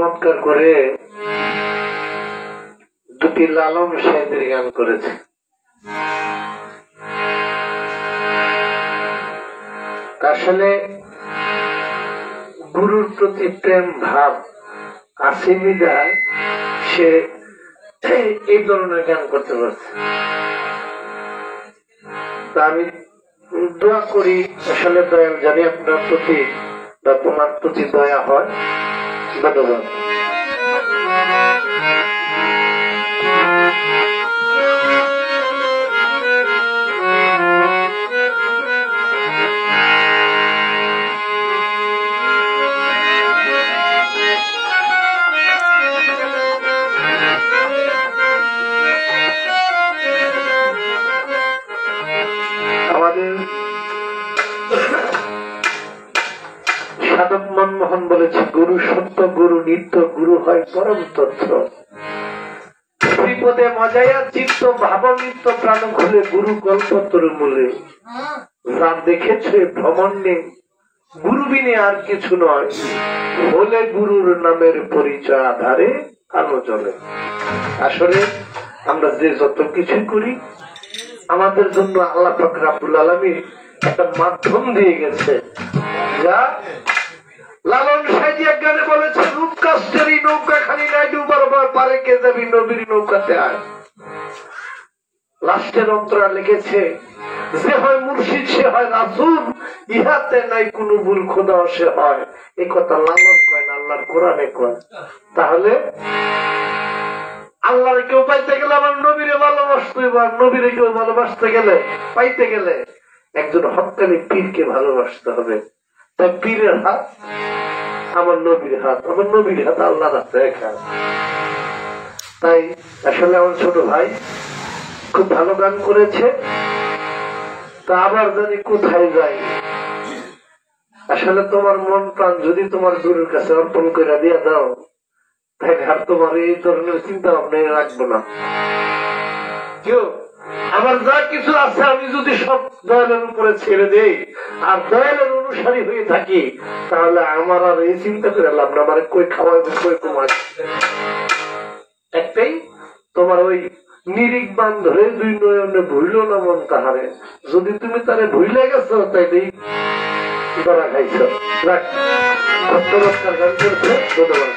চমৎকার করে দুটি লালন সাহেবের গান করেছে। আসলে গুরুর প্রতি প্রেম ভাব আছে বিধায় সে এই ধরনের গান করতে পারছে। তা আমি দোয়া করি আসলে দয়াল জানি আপনার প্রতি বা তোমার প্রতি দয়া হয়। ধন্যবাদ। সাধক মনমোহন বলেছে, গুরু সত্য, গুরু নিত্য, গুরু হয় পরম তথ্য। বিপদে মজায়া চিত্ত ভাব নিত্য, প্রাণ খুলে গুরু কল্পতর মূলে। যা দেখেছে ভ্রমণে গুরু বিনে আর কিছু নয়, হলে গুরুর নামের পরিচয় আধারে আলো জ্বলে। আসলে আমরা যে যত কিছু করি আমাদের জন্য আল্লাহ পাক রব্বুল আলামিন একটা মাধ্যম দিয়ে গেছে, যা লালন সাহেব এক গানে বলেছে, রূপকাষ্টের নৌকা খানি নাই ডুবার পারে কে যাবি নবীর নৌকাতে আয়। লাস্টের অন্তরা লিখেছে, যে হয় মুর্শিদ সে হয় রাসূল, ইহাতে নাই কোন ভুল, খোদা সে হয়। এই কথা লালন কয় না, আল্লাহর কোরআনে কয়। তাহলে আল্লাহরে কেউ পাইতে গেলে আমার নবীরে ভালোবাসতে হবে, আর নবীরে কেউ ভালোবাসতে গেলে পাইতে গেলে একজন হক্কানি পীরকে ভালোবাসতে হবে। তাই পীরের হাত আমার নবীর হাত, আমার নবীর হাত আল্লাহর হাতে একা। তাই আসলে আমার ছোট ভাই খুব ভালো গান করেছে। তা আবার জানি কোথায় যাই। আসলে তোমার মন প্রাণ যদি তোমার গুরুর কাছে অর্পণ করে দিয়ে দাও, তাই আর তোমার এই ধরনের চিন্তা ভাবনা রাখবো না। কেউ আমার যা কিছু আছে আমি যদি সব দয়ালের উপরে ছেড়ে দেই আর দয়ালের অনুসারী হয়ে থাকি, তাহলে আমার আর এই চিন্তা করে লাভ না, আমার কই খাওয়াইবো কই কমাই। একটাই তোমার ওই নিরিক বান ধরে দুই নয়নে ভুইল না মন তাহারে, যদি তুমি তারে ভুইলে গেছো তাইলেই ধরা খাইছ। রাখ ভক্তরক্ষার গান করছে। ধন্যবাদ।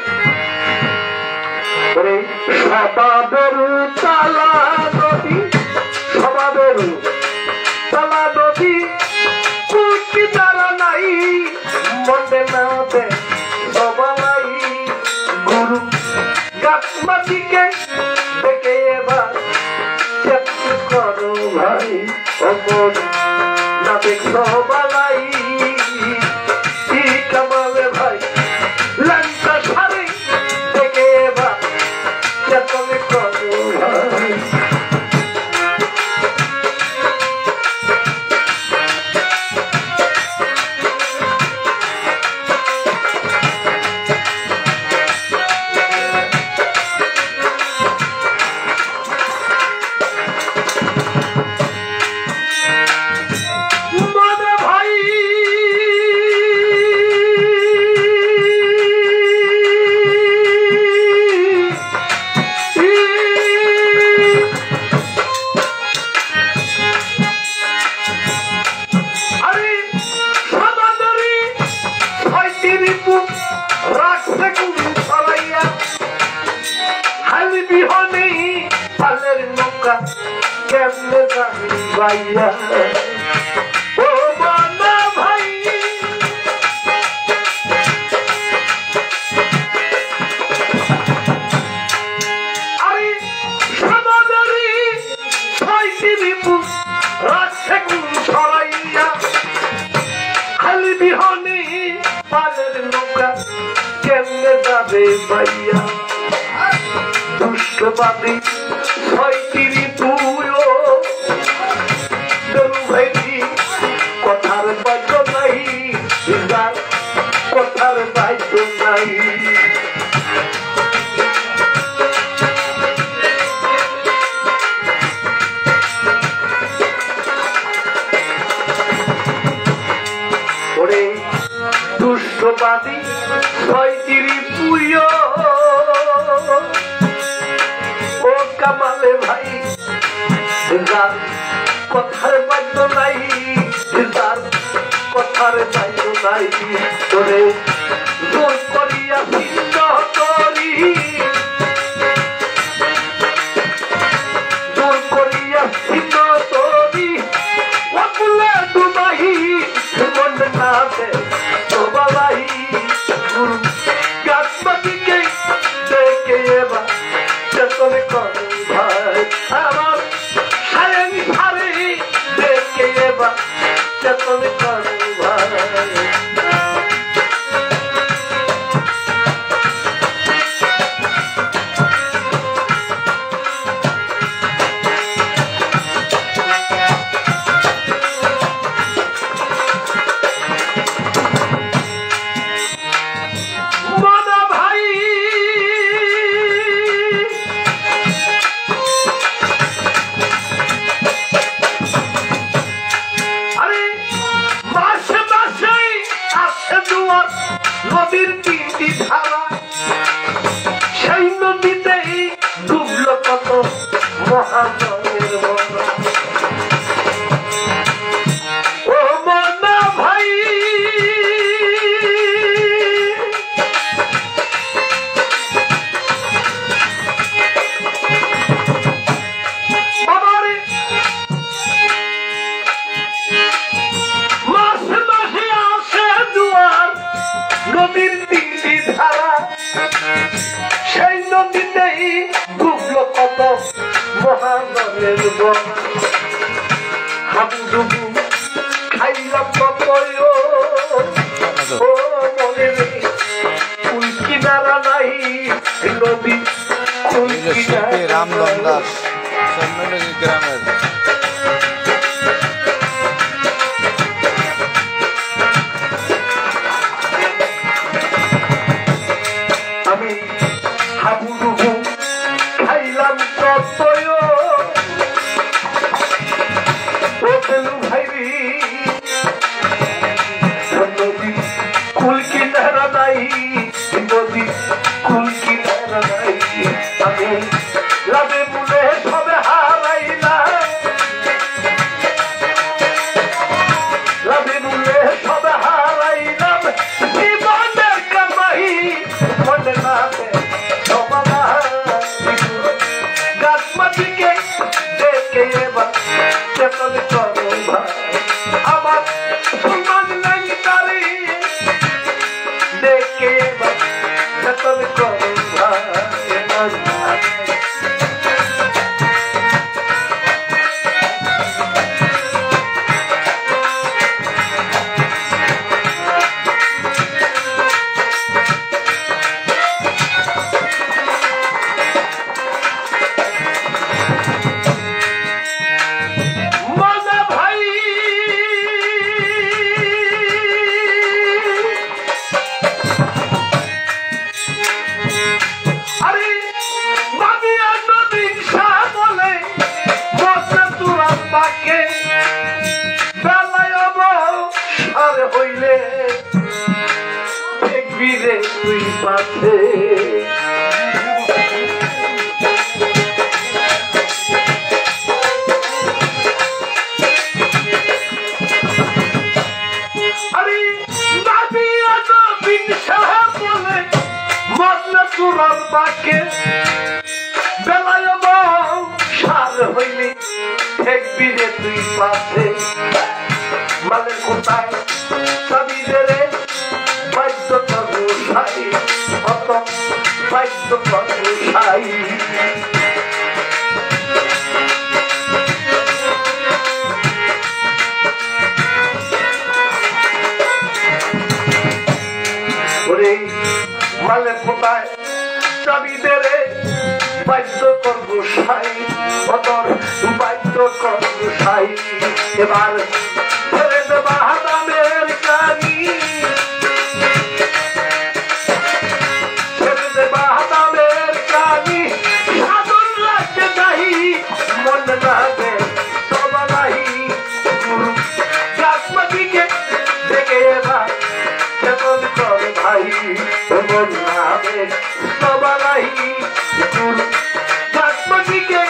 স্বভাবের তালা নদী, স্বভাবের তালা নদী, কুচি তারা নাই মনে না দে সবাই। গুরু গাছ মাটিকে দেখে এবার করো ভাই, অমর না দেখ সবাই। কামালে ভাই লাঙ্কা সারে দেখে এবার চেতনে করো ভাই। দুষ্টবাদী ছয়টিরি তুইও ভাইটি কথার বাধ্য নাই, কথার বাধ্য নাই। ওরে দুষ্টবাদী ছয়টিরি তুইও বলে ভাই যার কথার বাধ্য নাই, যার কথার বাধ্য নাই, তোরে জোর করিয়া ছিন্ন করি, জোর করিয়া ছিন্ন করি, ওগুলা ডুবাহি মন না দে বাবাই গুরু গাছপাতিকে দেখে এবার চেতন কর ভাই, আমার সারে সারে দেখে এবার চেতন কর ভাই। নদীর তিনটি ধারা, সেই নদীতেই ডুবল কত মহাজনের বন্যা। ও মনা ভাই বাবারে মাসে মাসে আসে জোয়ার নদীর তিনটি ধারা, সেই নদীতেই ডুবল কত মহাজনের বন্যা। হাবুডুবু খাইলাম কত ও মনে কুল কিনারা নাই, নদী কুল কিনারা রামদন দাস গ্রামের আমি হাবুডুবু খাইলাম কত ও বেলু ভাইরি, নদী কুল কিনারা নাই, নদী কুল কিনারা নাই। আমি লাভে মুলে সবে হারাইলাম, লাভে মুলে সবে হারাইলাম, জীবনের কামাই মনে না সমানা গাছ মাটিকে দেখে এবার চেতন করো ভাই, আমার সমান নাই তারি দেখে এবার চেতন করো ভাই। হইলে দেখবি রে তুই পাশে, আরে বাবিয়া নবীন শাহ বলে মদনা তুরার বাকে বেলায় সার হইলে দেখবি রে তুই পাশে। মালের কোথায় চাবিদের বাদ্য কর্মশাই, অত বাদ্য কর্মশাই। ওরে মালের কোথায় চাবিদের বাদ্য কর্মশাই, অতর বাদ্য কর্মশাই। এবার বাহাদামের কানি, বাহাদামের কানি সাধন লাগছে নাহি মন নাগে সবা নাহি, গুরু গাছপাতিকে দেখে এবার চেতন করে ভাই, মন নাগে সবা নাহি, গুরু গাছপাতিকে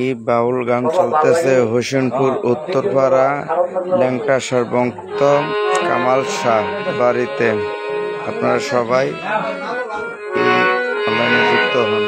এই বাউল গান চলতেছে হোসেনপুর উত্তরপাড়া ল্যাংটা সর্বক্ত কামাল শাহ বাড়িতে। আপনারা সবাই অনলাইনে যুক্ত হন।